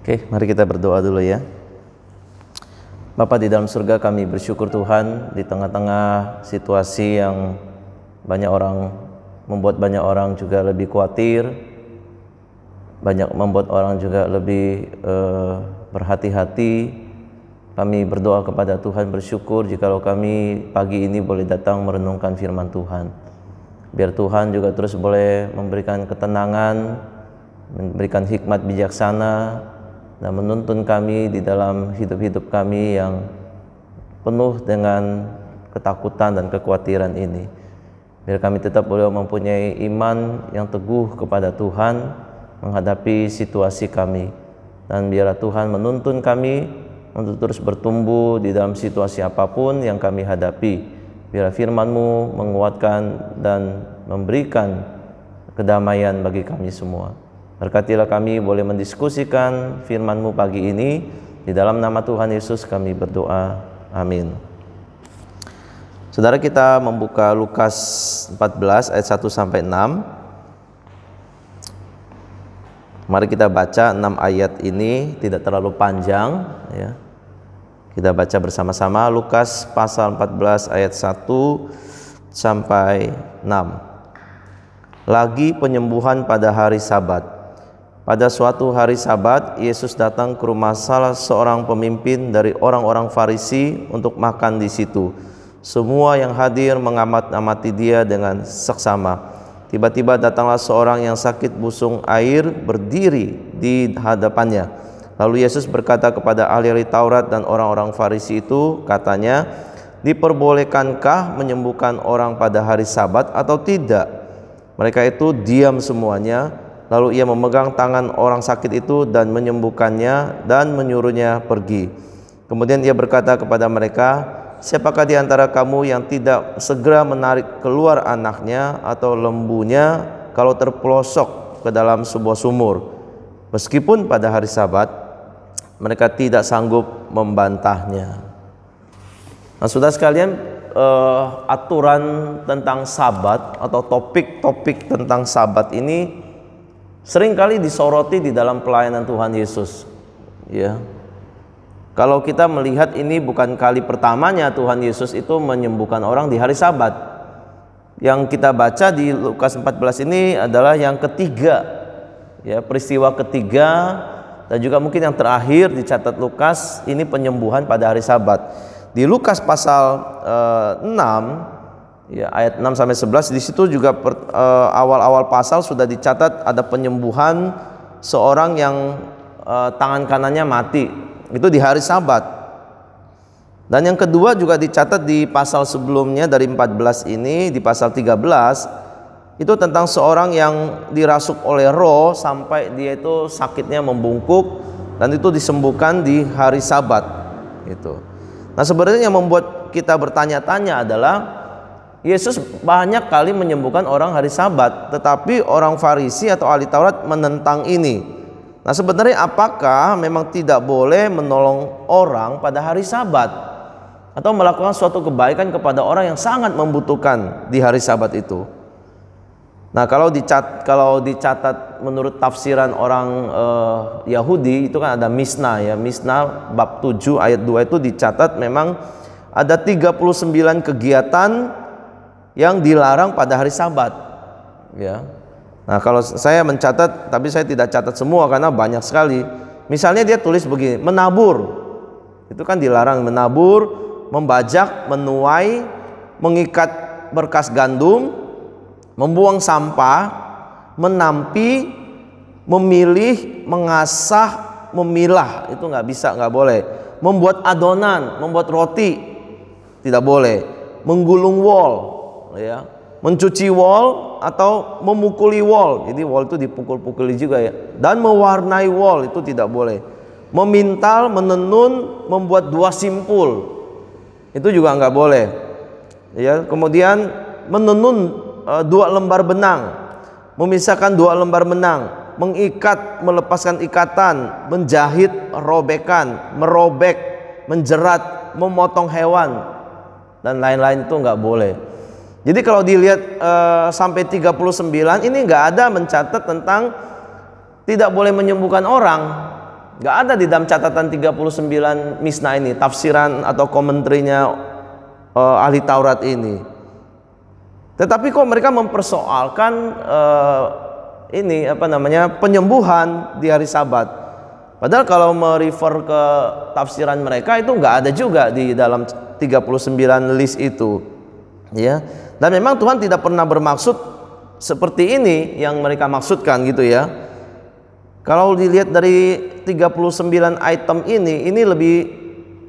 Oke, mari kita berdoa dulu ya. Bapa di dalam surga, kami bersyukur Tuhan di tengah-tengah situasi yang membuat banyak orang juga lebih khawatir, membuat orang juga lebih berhati-hati. Kami berdoa kepada Tuhan, bersyukur jikalau kami pagi ini boleh datang merenungkan firman Tuhan. Biar Tuhan juga terus boleh memberikan ketenangan, memberikan hikmat bijaksana, dan menuntun kami di dalam hidup-hidup kami yang penuh dengan ketakutan dan kekhawatiran ini. Biar kami tetap boleh mempunyai iman yang teguh kepada Tuhan menghadapi situasi kami. Dan biarlah Tuhan menuntun kami untuk terus bertumbuh di dalam situasi apapun yang kami hadapi. Biarlah firman-Mu menguatkan dan memberikan kedamaian bagi kami semua. Berkatilah kami boleh mendiskusikan firman-Mu pagi ini. Di dalam nama Tuhan Yesus kami berdoa. Amin. Saudara, kita membuka Lukas 14 ayat 1 sampai 6. Mari kita baca 6 ayat ini, tidak terlalu panjang ya. Kita baca bersama-sama Lukas pasal 14 ayat 1 sampai 6. Lagi penyembuhan pada hari Sabat. Pada suatu hari Sabat, Yesus datang ke rumah salah seorang pemimpin dari orang-orang Farisi untuk makan di situ. Semua yang hadir mengamati dia dengan seksama. Tiba-tiba datanglah seorang yang sakit busung air berdiri di hadapannya. Lalu Yesus berkata kepada ahli-ahli Taurat dan orang-orang Farisi itu, katanya, diperbolehkankah menyembuhkan orang pada hari Sabat atau tidak? Mereka itu diam semuanya. Lalu ia memegang tangan orang sakit itu dan menyembuhkannya dan menyuruhnya pergi. Kemudian ia berkata kepada mereka, siapakah di antara kamu yang tidak segera menarik keluar anaknya atau lembunya kalau terpelosok ke dalam sebuah sumur? Meskipun pada hari Sabat, mereka tidak sanggup membantahnya. Nah, saudara sekalian, aturan tentang Sabat atau topik-topik tentang Sabat ini seringkali disoroti di dalam pelayanan Tuhan Yesus. Ya. Kalau kita melihat ini bukan kali pertamanya Tuhan Yesus itu menyembuhkan orang di hari Sabat. Yang kita baca di Lukas 14 ini adalah yang ketiga. Ya, peristiwa ketiga dan juga mungkin yang terakhir dicatat Lukas, ini penyembuhan pada hari Sabat. Di Lukas pasal 6 ya, ayat 6 sampai 11, di situ juga awal-awal pasal sudah dicatat ada penyembuhan seorang yang tangan kanannya mati. Itu di hari Sabat. Dan yang kedua juga dicatat di pasal sebelumnya dari 14 ini, di pasal 13 itu tentang seorang yang dirasuk oleh roh sampai dia itu sakitnya membungkuk dan itu disembuhkan di hari Sabat gitu. Nah, sebenarnya yang membuat kita bertanya-tanya adalah Yesus banyak kali menyembuhkan orang hari Sabat, tetapi orang Farisi atau ahli Taurat menentang ini. Nah, sebenarnya apakah memang tidak boleh menolong orang pada hari Sabat atau melakukan suatu kebaikan kepada orang yang sangat membutuhkan di hari Sabat itu? Nah, kalau dicatat menurut tafsiran orang Yahudi itu kan ada Misna ya. Misna bab 7 ayat 2 itu dicatat memang ada 39 kegiatan yang dilarang pada hari Sabat ya. Nah, kalau saya mencatat, tapi saya tidak catat semua karena banyak sekali. Misalnya dia tulis begini, menabur itu kan dilarang, menabur, membajak, menuai, mengikat berkas gandum, membuang sampah, menampi, memilih, mengasah, memilah, itu nggak bisa, nggak boleh. Membuat adonan, membuat roti tidak boleh. Menggulung wol ya, mencuci wol atau memukuli wol, jadi wol itu dipukul-pukuli juga ya, dan mewarnai wol itu tidak boleh. Memintal, menenun, membuat 2 simpul itu juga nggak boleh ya. Kemudian menenun 2 lembar benang, memisahkan 2 lembar benang, mengikat, melepaskan ikatan, menjahit, robekan, merobek, menjerat, memotong hewan dan lain-lain itu nggak boleh. Jadi kalau dilihat sampai 39 ini nggak ada mencatat tentang tidak boleh menyembuhkan orang Nggak ada di dalam catatan 39 Mishnah ini, tafsiran atau komentarnya ahli Taurat ini. Tetapi kok mereka mempersoalkan ini penyembuhan di hari Sabat. Padahal kalau merefer ke tafsiran mereka itu nggak ada juga di dalam 39 list itu, ya. Dan memang Tuhan tidak pernah bermaksud seperti ini yang mereka maksudkan gitu ya. Kalau dilihat dari 39 item ini lebih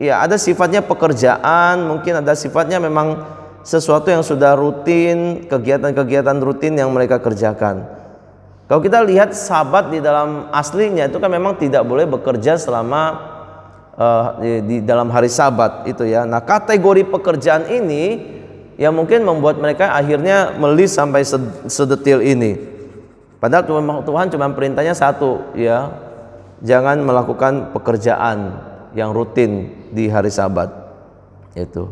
ya ada sifatnya pekerjaan, mungkin ada sifatnya memang sesuatu yang sudah rutin, kegiatan-kegiatan rutin yang mereka kerjakan. Kalau kita lihat Sabat di dalam aslinya itu kan memang tidak boleh bekerja selama di dalam hari Sabat itu ya. Nah, kategori pekerjaan ini yang mungkin membuat mereka akhirnya melis sampai sedetil ini. Padahal Tuhan cuma perintahnya satu ya, jangan melakukan pekerjaan yang rutin di hari Sabat itu.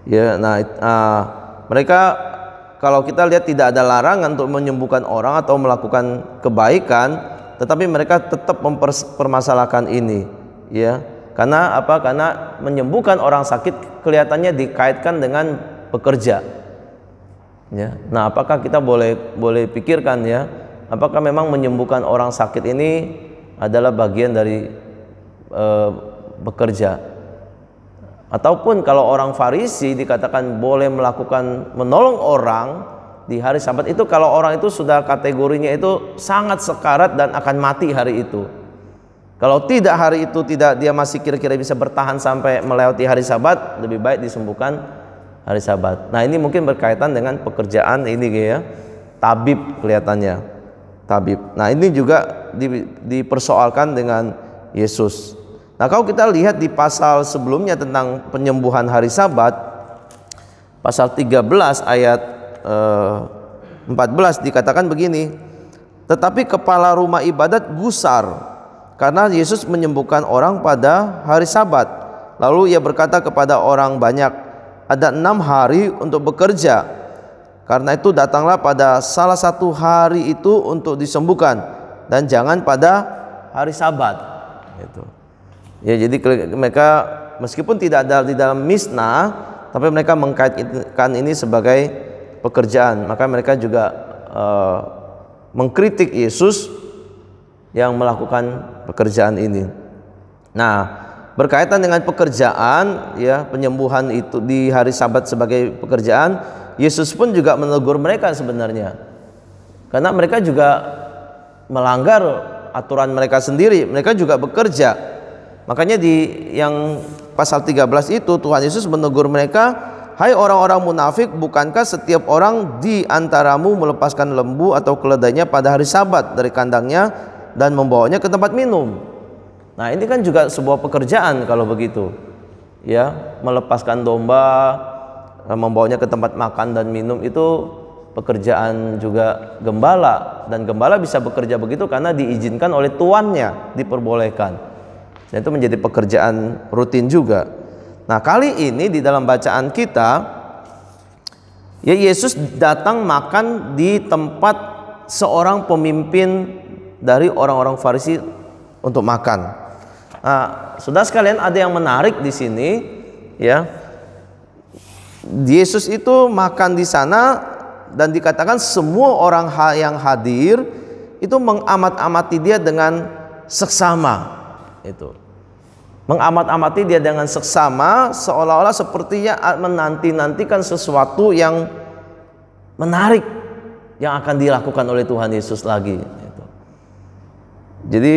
Ya, mereka kalau kita lihat tidak ada larangan untuk menyembuhkan orang atau melakukan kebaikan, tetapi mereka tetap mempermasalahkan ini, ya. Karena apa? Karena menyembuhkan orang sakit kelihatannya dikaitkan dengan bekerja. Ya. Nah, apakah kita boleh pikirkan ya? Apakah memang menyembuhkan orang sakit ini adalah bagian dari bekerja? Ataupun kalau orang Farisi dikatakan boleh menolong orang di hari Sabat itu, kalau orang itu sudah kategorinya itu sangat sekarat dan akan mati hari itu. Kalau tidak hari itu dia masih kira-kira bisa bertahan sampai melewati hari Sabat, lebih baik disembuhkan hari Sabat. Nah, ini mungkin berkaitan dengan pekerjaan ini ya. Tabib kelihatannya. Tabib. Nah, ini juga dipersoalkan dengan Yesus. Nah, kalau kita lihat di pasal sebelumnya tentang penyembuhan hari Sabat, pasal 13 ayat 14 dikatakan begini, tetapi kepala rumah ibadat gusar karena Yesus menyembuhkan orang pada hari Sabat. Lalu ia berkata kepada orang banyak, ada 6 hari untuk bekerja, karena itu datanglah pada salah satu hari itu untuk disembuhkan, dan jangan pada hari Sabat. Itu. Ya, jadi mereka meskipun tidak ada di dalam Mishnah, tapi mereka mengkaitkan ini sebagai pekerjaan. Maka mereka juga mengkritik Yesus yang melakukan pekerjaan ini. Nah, berkaitan dengan pekerjaan ya, penyembuhan itu di hari Sabat sebagai pekerjaan, Yesus pun juga menegur mereka sebenarnya. Karena mereka juga melanggar aturan mereka sendiri, mereka juga bekerja. Makanya di yang pasal 13 itu Tuhan Yesus menegur mereka, hai orang-orang munafik, bukankah setiap orang di antaramu melepaskan lembu atau keledainya pada hari Sabat dari kandangnya dan membawanya ke tempat minum? Nah, ini kan juga sebuah pekerjaan kalau begitu. Ya, melepaskan domba, membawanya ke tempat makan dan minum itu pekerjaan juga gembala, dan gembala bisa bekerja begitu karena diizinkan oleh tuannya, diperbolehkan. Dan itu menjadi pekerjaan rutin juga. Nah, kali ini di dalam bacaan kita ya, Yesus datang makan di tempat seorang pemimpin dari orang-orang Farisi untuk makan. Nah, saudara sekalian, ada yang menarik di sini ya. Yesus itu makan di sana dan dikatakan semua orang yang hadir itu mengamat-amati dia dengan seksama. Itu. Mengamat-amati dia dengan seksama, seolah-olah sepertinya menanti-nantikan sesuatu yang menarik yang akan dilakukan oleh Tuhan Yesus lagi. Jadi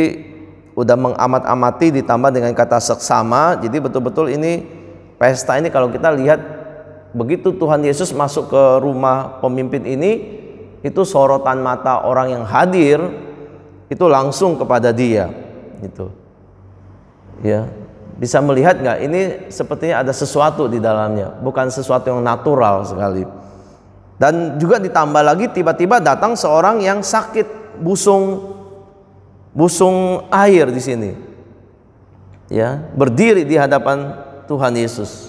udah mengamat-amati ditambah dengan kata seksama. Jadi betul-betul ini pesta ini kalau kita lihat, begitu Tuhan Yesus masuk ke rumah pemimpin ini, itu sorotan mata orang yang hadir itu langsung kepada dia. Gitu. Ya, bisa melihat nggak? Ini sepertinya ada sesuatu di dalamnya, bukan sesuatu yang natural sekali. Dan juga ditambah lagi tiba-tiba datang seorang yang sakit busung air di sini, ya, berdiri di hadapan Tuhan Yesus.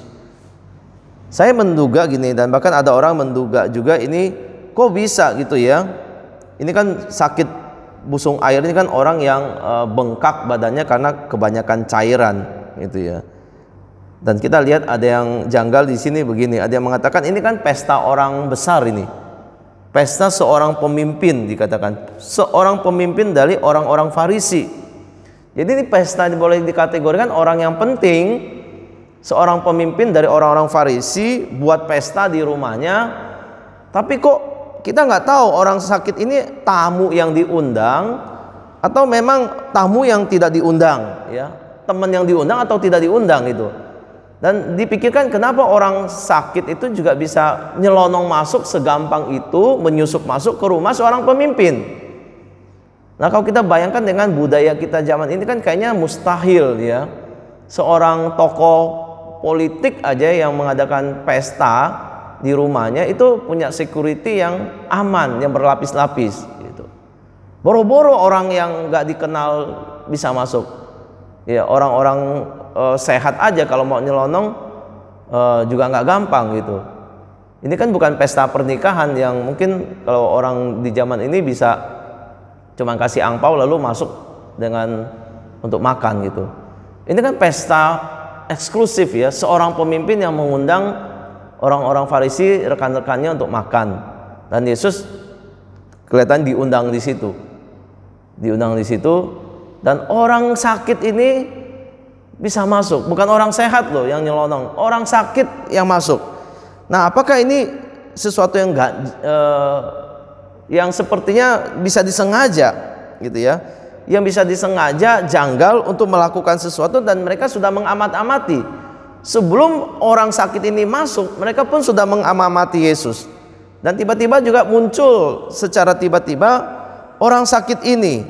Saya menduga gini, dan bahkan ada orang menduga juga ini kok bisa gitu ya. Ini kan sakit busung air ini kan orang yang bengkak badannya karena kebanyakan cairan gitu ya. Dan kita lihat ada yang janggal di sini begini, ada yang mengatakan ini kan pesta orang besar ini. Pesta seorang pemimpin dikatakan, seorang pemimpin dari orang-orang Farisi. Jadi ini pesta boleh dikategorikan orang yang penting, seorang pemimpin dari orang-orang Farisi buat pesta di rumahnya. Tapi kok kita nggak tahu orang sakit ini tamu yang diundang atau memang tamu yang tidak diundang, ya, teman yang diundang atau tidak diundang itu. Dan dipikirkan kenapa orang sakit itu juga bisa nyelonong masuk segampang itu, menyusup masuk ke rumah seorang pemimpin. Nah kalau kita bayangkan dengan budaya kita zaman ini kan kayaknya mustahil ya, seorang tokoh politik aja yang mengadakan pesta di rumahnya itu punya security yang aman, yang berlapis-lapis gitu. Boro-boro orang yang nggak dikenal bisa masuk, ya orang-orang sehat aja kalau mau nyelonong juga nggak gampang gitu. Ini kan bukan pesta pernikahan yang mungkin kalau orang di zaman ini bisa cuma kasih angpau lalu masuk dengan untuk makan gitu. Ini kan pesta eksklusif ya, seorang pemimpin yang mengundang orang-orang Farisi rekan-rekannya untuk makan. Dan Yesus kelihatan diundang di situ. Diundang di situ dan orang sakit ini bisa masuk, bukan orang sehat loh yang nyelonong, orang sakit yang masuk. Nah, apakah ini sesuatu yang yang sepertinya bisa disengaja gitu ya, yang bisa disengaja janggal untuk melakukan sesuatu dan mereka sudah mengamat-amati sebelum orang sakit ini masuk, mereka pun sudah mengamati Yesus. Dan tiba-tiba juga muncul secara tiba-tiba orang sakit ini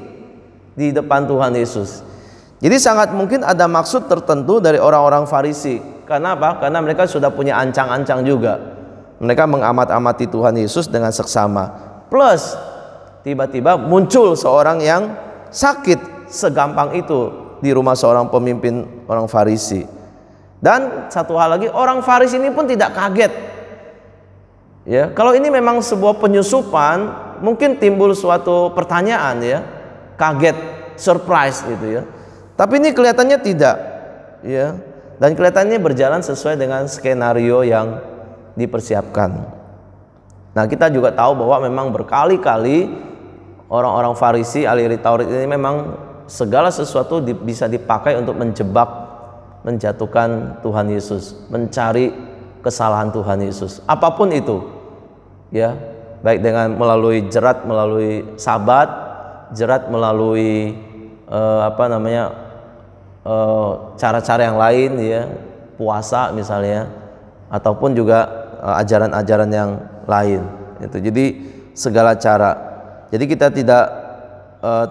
di depan Tuhan Yesus. Jadi sangat mungkin ada maksud tertentu dari orang-orang Farisi. Karena apa? Karena mereka sudah punya ancang-ancang juga. Mereka mengamat-amati Tuhan Yesus dengan seksama. Plus tiba-tiba muncul seorang yang sakit segampang itu di rumah seorang pemimpin orang Farisi. Dan satu hal lagi, orang Farisi ini pun tidak kaget. Ya, kalau ini memang sebuah penyusupan, mungkin timbul suatu pertanyaan ya, kaget, surprise gitu ya. Tapi ini kelihatannya tidak, ya, dan kelihatannya berjalan sesuai dengan skenario yang dipersiapkan. Nah, kita juga tahu bahwa memang berkali-kali orang-orang Farisi, ahli Taurat ini memang segala sesuatu bisa dipakai untuk menjebak, menjatuhkan Tuhan Yesus, mencari kesalahan Tuhan Yesus, apapun itu, ya, baik dengan melalui jerat, melalui sabat, jerat melalui cara-cara yang lain ya, puasa misalnya, ataupun juga ajaran-ajaran yang lain itu. Jadi segala cara. Jadi kita tidak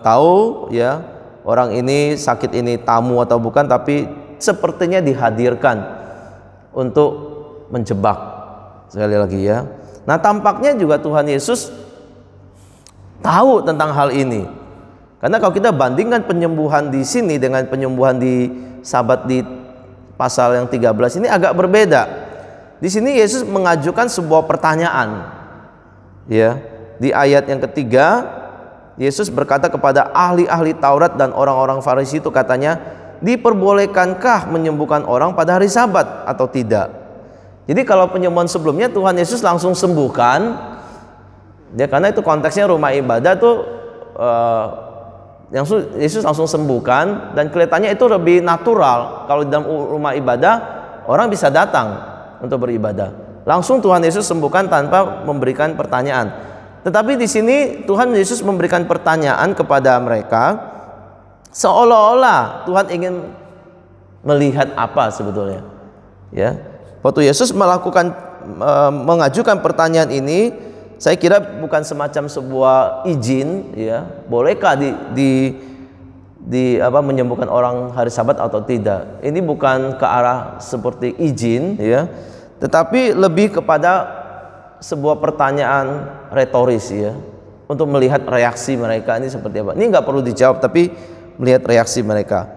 tahu ya orang ini sakit ini tamu atau bukan, tapi sepertinya dihadirkan untuk menjebak. Sekali lagi ya. Nah, tampaknya juga Tuhan Yesus tahu tentang hal ini. Karena kalau kita bandingkan penyembuhan di sini dengan penyembuhan di Sabat di pasal yang 13 ini agak berbeda. Di sini Yesus mengajukan sebuah pertanyaan. Ya, di ayat yang ketiga Yesus berkata kepada ahli-ahli Taurat dan orang-orang Farisi itu, katanya, diperbolehkankah menyembuhkan orang pada hari Sabat atau tidak? Jadi kalau penyembuhan sebelumnya Tuhan Yesus langsung sembuhkan, ya, karena itu konteksnya rumah ibadah tuh yang Yesus langsung sembuhkan, dan kelihatannya itu lebih natural. Kalau di dalam rumah ibadah orang bisa datang untuk beribadah, langsung Tuhan Yesus sembuhkan tanpa memberikan pertanyaan. Tetapi di sini Tuhan Yesus memberikan pertanyaan kepada mereka, seolah-olah Tuhan ingin melihat apa sebetulnya. Ya, waktu Yesus mengajukan pertanyaan ini, saya kira bukan semacam sebuah izin, ya, bolehkah menyembuhkan orang hari Sabat atau tidak. Ini bukan ke arah seperti izin, ya, tetapi lebih kepada sebuah pertanyaan retoris, ya, untuk melihat reaksi mereka ini seperti apa. Ini nggak perlu dijawab, tapi melihat reaksi mereka.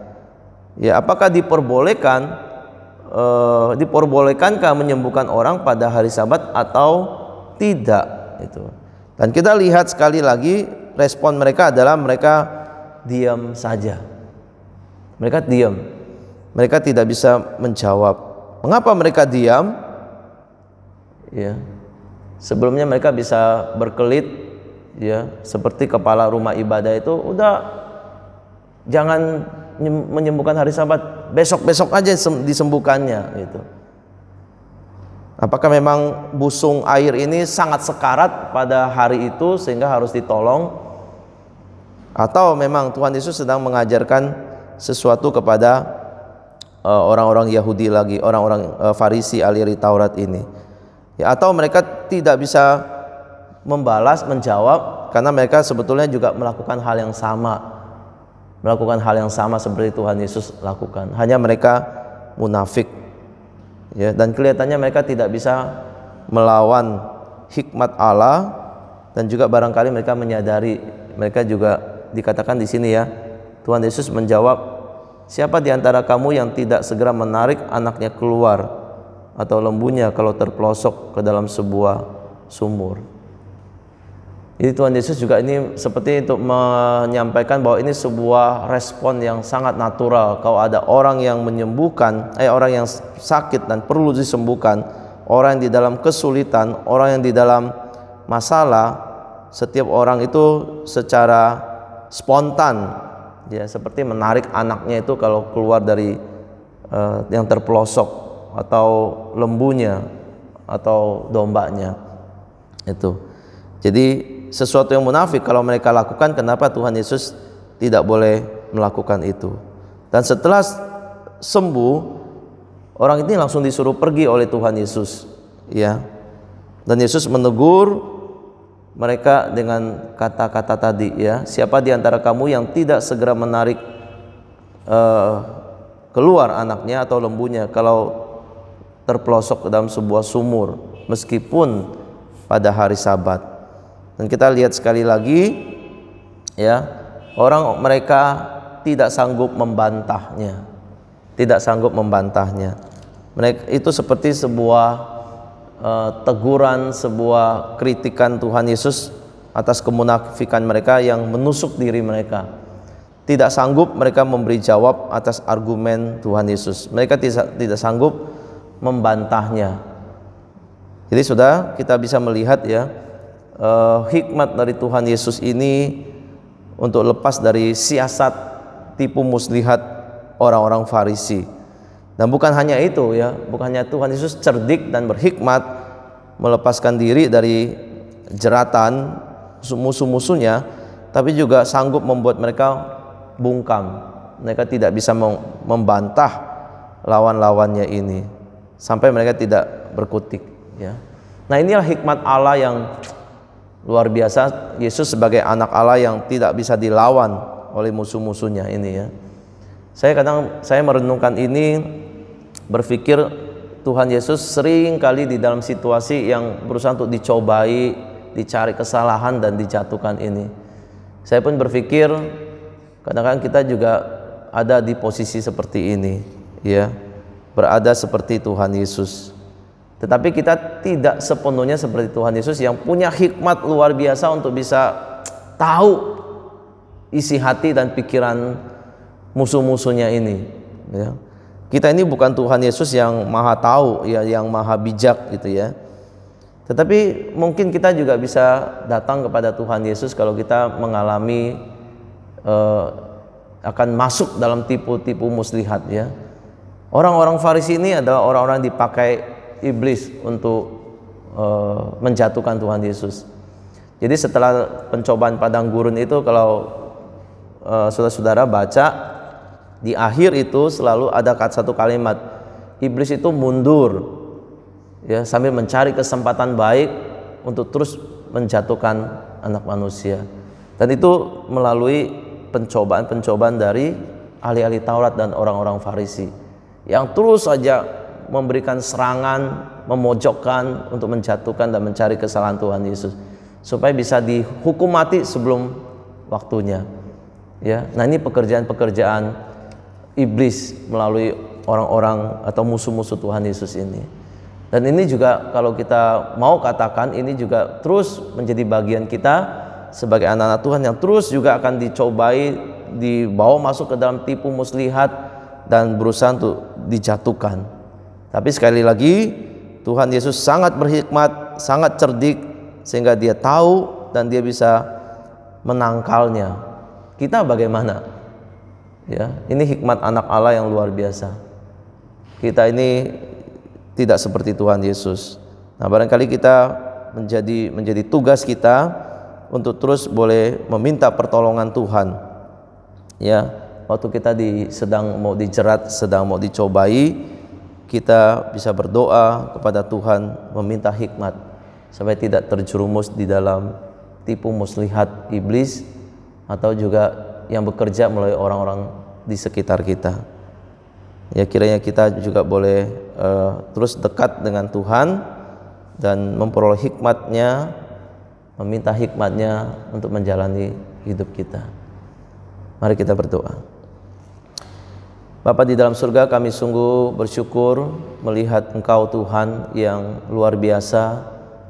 Ya, apakah diperbolehkankah menyembuhkan orang pada hari Sabat atau tidak? Itu. Dan kita lihat sekali lagi respon mereka adalah mereka diam saja. Mereka diam. Mereka tidak bisa menjawab. Mengapa mereka diam? Ya. Sebelumnya mereka bisa berkelit, ya, seperti kepala rumah ibadah itu, udah jangan menyembuhkan hari Sabat, besok-besok aja disembuhkannya gitu. Apakah memang busung air ini sangat sekarat pada hari itu sehingga harus ditolong? Atau memang Tuhan Yesus sedang mengajarkan sesuatu kepada orang-orang Yahudi lagi, orang-orang Farisi ahli Taurat ini? Ya, atau mereka tidak bisa membalas, menjawab karena mereka sebetulnya juga melakukan hal yang sama. Melakukan hal yang sama seperti Tuhan Yesus lakukan. Hanya mereka munafik. Ya, dan kelihatannya mereka tidak bisa melawan hikmat Allah, dan juga barangkali mereka menyadari, mereka juga dikatakan di sini ya, Tuhan Yesus menjawab, siapa di antara kamu yang tidak segera menarik anaknya keluar atau lembunya kalau terpelosok ke dalam sebuah sumur. Jadi Tuhan Yesus juga ini seperti untuk menyampaikan bahwa ini sebuah respon yang sangat natural. Kalau ada orang yang menyembuhkan, orang yang sakit dan perlu disembuhkan, orang yang di dalam kesulitan, orang yang di dalam masalah, setiap orang itu secara spontan, ya, seperti menarik anaknya itu kalau keluar dari yang terpelosok, atau lembunya atau dombanya itu. Jadi sesuatu yang munafik kalau mereka lakukan, kenapa Tuhan Yesus tidak boleh melakukan itu? Dan setelah sembuh, orang ini langsung disuruh pergi oleh Tuhan Yesus, ya. Dan Yesus menegur mereka dengan kata-kata tadi, ya, siapa di antara kamu yang tidak segera menarik keluar anaknya atau lembunya kalau terpelosok ke dalam sebuah sumur, meskipun pada hari Sabat. Dan kita lihat sekali lagi, ya, mereka tidak sanggup membantahnya, Mereka itu seperti sebuah teguran, sebuah kritikan Tuhan Yesus atas kemunafikan mereka yang menusuk diri mereka. Tidak sanggup mereka memberi jawab atas argumen Tuhan Yesus. Mereka tidak sanggup membantahnya. Jadi sudah kita bisa melihat, ya, hikmat dari Tuhan Yesus ini untuk lepas dari siasat tipu muslihat orang-orang Farisi. Dan bukan hanya itu, ya, bukannya Tuhan Yesus cerdik dan berhikmat melepaskan diri dari jeratan musuh-musuhnya, tapi juga sanggup membuat mereka bungkam. Mereka tidak bisa membantah lawan-lawannya ini, sampai mereka tidak berkutik, ya. Nah, inilah hikmat Allah yang luar biasa. Yesus sebagai anak Allah yang tidak bisa dilawan oleh musuh-musuhnya ini, ya. Saya merenungkan ini, berpikir Tuhan Yesus sering kali di dalam situasi yang berusaha untuk dicobai, dicari kesalahan dan dijatuhkan ini. Saya pun berpikir kadang-kadang kita juga ada di posisi seperti ini, ya. Berada seperti Tuhan Yesus. Tetapi kita tidak sepenuhnya seperti Tuhan Yesus yang punya hikmat luar biasa untuk bisa tahu isi hati dan pikiran musuh-musuhnya ini, ya. Kita ini bukan Tuhan Yesus yang maha tahu, ya, yang maha bijak gitu, ya. Tetapi mungkin kita juga bisa datang kepada Tuhan Yesus kalau kita mengalami akan masuk dalam tipu-tipu muslihat, ya. Orang-orang Farisi ini adalah orang-orang yang dipakai iblis untuk menjatuhkan Tuhan Yesus. Jadi setelah pencobaan padang gurun itu, kalau saudara-saudara baca di akhir itu selalu ada satu kalimat, iblis itu mundur, ya, sambil mencari kesempatan baik untuk terus menjatuhkan anak manusia. Dan itu melalui pencobaan-pencobaan dari ahli-ahli Taurat dan orang-orang Farisi yang terus saja memberikan serangan, memojokkan untuk menjatuhkan dan mencari kesalahan Tuhan Yesus supaya bisa dihukum mati sebelum waktunya, ya. Nah, ini pekerjaan-pekerjaan iblis melalui orang-orang atau musuh-musuh Tuhan Yesus ini. Dan ini juga kalau kita mau katakan, ini juga terus menjadi bagian kita sebagai anak-anak Tuhan yang terus juga akan dicobai, dibawa masuk ke dalam tipu muslihat dan berusaha untuk dijatuhkan. Tapi sekali lagi, Tuhan Yesus sangat berhikmat, sangat cerdik, sehingga dia tahu dan dia bisa menangkalnya. Kita bagaimana? Ya, ini hikmat anak Allah yang luar biasa. Kita ini tidak seperti Tuhan Yesus. Nah, barangkali kita menjadi tugas kita untuk terus boleh meminta pertolongan Tuhan. Ya, waktu kita sedang mau dijerat, sedang mau dicobai, kita bisa berdoa kepada Tuhan, meminta hikmat supaya tidak terjerumus di dalam tipu muslihat iblis atau juga yang bekerja melalui orang-orang di sekitar kita. Ya, kiranya kita juga boleh terus dekat dengan Tuhan dan memperoleh hikmat-Nya, meminta hikmat-Nya untuk menjalani hidup kita. Mari kita berdoa. Bapa di dalam surga, kami sungguh bersyukur melihat Engkau Tuhan yang luar biasa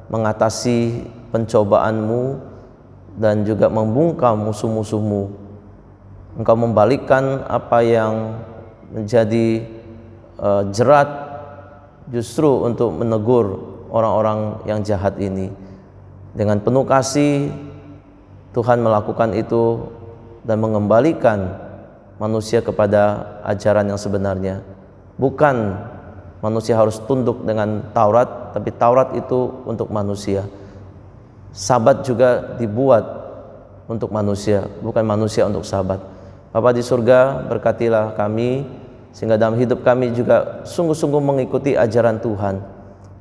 mengatasi pencobaan-Mu dan juga membungkam musuh-musuh-Mu. Engkau membalikkan apa yang menjadi jerat justru untuk menegur orang-orang yang jahat ini. Dengan penuh kasih Tuhan melakukan itu dan mengembalikan manusia kepada ajaran yang sebenarnya. Bukan manusia harus tunduk dengan Taurat, tapi Taurat itu untuk manusia. Sabat juga dibuat untuk manusia, bukan manusia untuk sabat. Bapa di surga, berkatilah kami sehingga dalam hidup kami juga sungguh-sungguh mengikuti ajaran Tuhan,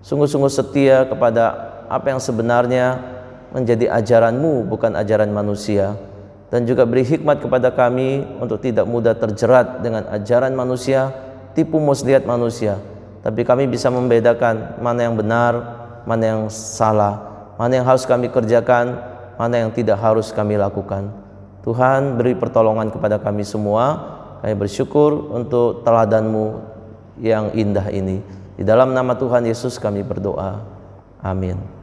sungguh-sungguh setia kepada apa yang sebenarnya menjadi ajaran-Mu, bukan ajaran manusia. Dan juga beri hikmat kepada kami untuk tidak mudah terjerat dengan ajaran manusia, tipu muslihat manusia. Tapi kami bisa membedakan mana yang benar, mana yang salah, mana yang harus kami kerjakan, mana yang tidak harus kami lakukan. Tuhan, beri pertolongan kepada kami semua. Kami bersyukur untuk teladan-Mu yang indah ini. Di dalam nama Tuhan Yesus kami berdoa. Amin.